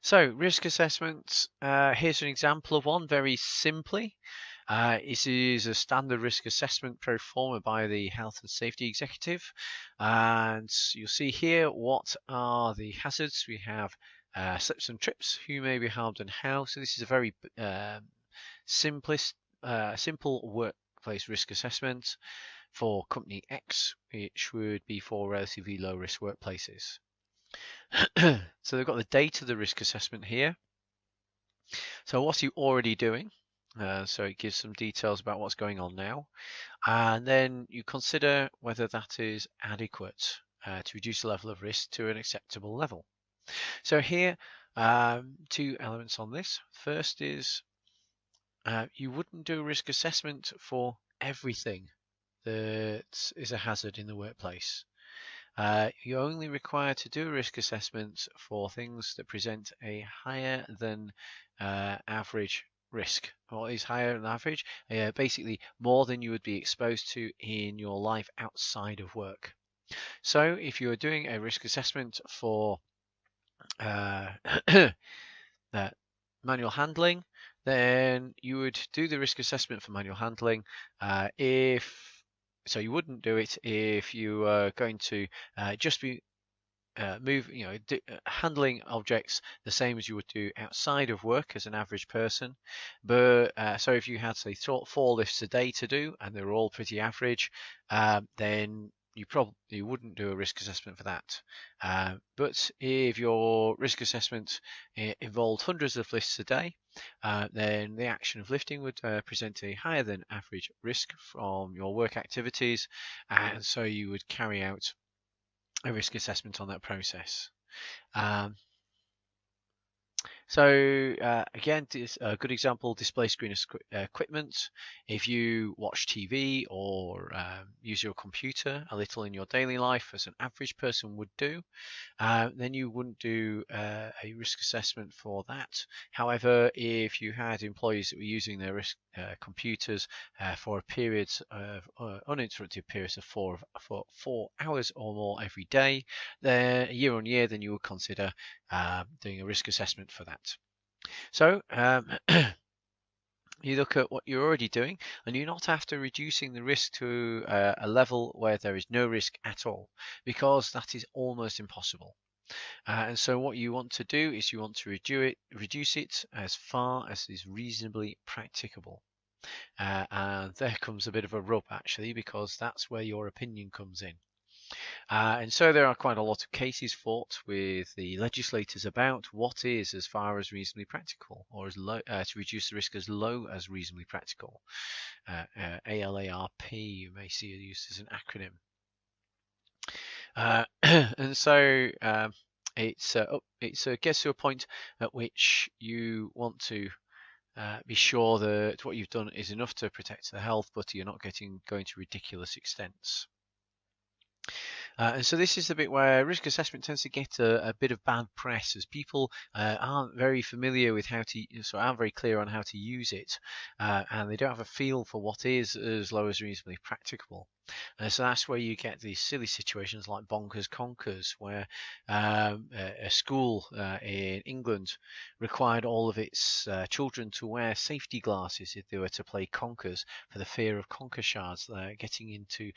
So risk assessment, here's an example of one very simply. This is a standard risk assessment pro forma by the Health and Safety Executive. And you'll see here what are the hazards. We have slips and trips, who may be harmed and how. So this is a very simple workplace risk assessment for company X, which would be for relatively low risk workplaces. So they've got the data, the risk assessment here. So what are you already doing? So it gives some details about what's going on now. And then you consider whether that is adequate to reduce the level of risk to an acceptable level. So here, two elements on this. First is you wouldn't do a risk assessment for everything that is a hazard in the workplace. You're only required to do a risk assessment for things that present a higher than average risk. What is higher than average? Basically more than you would be exposed to in your life outside of work. So if you're doing a risk assessment for manual handling, then you would do the risk assessment for manual handling so you wouldn't do it if you were going to just be handling objects the same as you would do outside of work as an average person. But so if you had, say, 4 lifts a day to do and they're all pretty average, then you probably wouldn't do a risk assessment for that. But if your risk assessment involved hundreds of lifts a day, then the action of lifting would present a higher than average risk from your work activities, and so you would carry out a risk assessment on that process. Again, this a good example, display screen equipment. If you watch TV or use your computer a little in your daily life, as an average person would do, then you wouldn't do a risk assessment for that. However, if you had employees that were using their computers for a period of uninterrupted periods of 4 hours or more every day, then year on year, then you would consider doing a risk assessment for that. So you look at what you're already doing, and you're not after reducing the risk to a level where there is no risk at all, because that is almost impossible. And so what you want to do is you want to reduce it as far as is reasonably practicable. And there comes a bit of a rub, actually, because that's where your opinion comes in. And so there are quite a lot of cases fought with the legislators about what is as far as reasonably practical, or as low to reduce the risk as low as reasonably practical. ALARP, you may see it used as an acronym. And so it gets to a point at which you want to be sure that what you've done is enough to protect the health, but you're not going to ridiculous extents. And so this is the bit where risk assessment tends to get a bit of bad press, as people aren't very familiar with aren't very clear on how to use it, and they don't have a feel for what is as low as reasonably practicable. So that's where you get these silly situations like bonkers conkers, where a school in England required all of its children to wear safety glasses if they were to play conkers, for the fear of conker shards getting into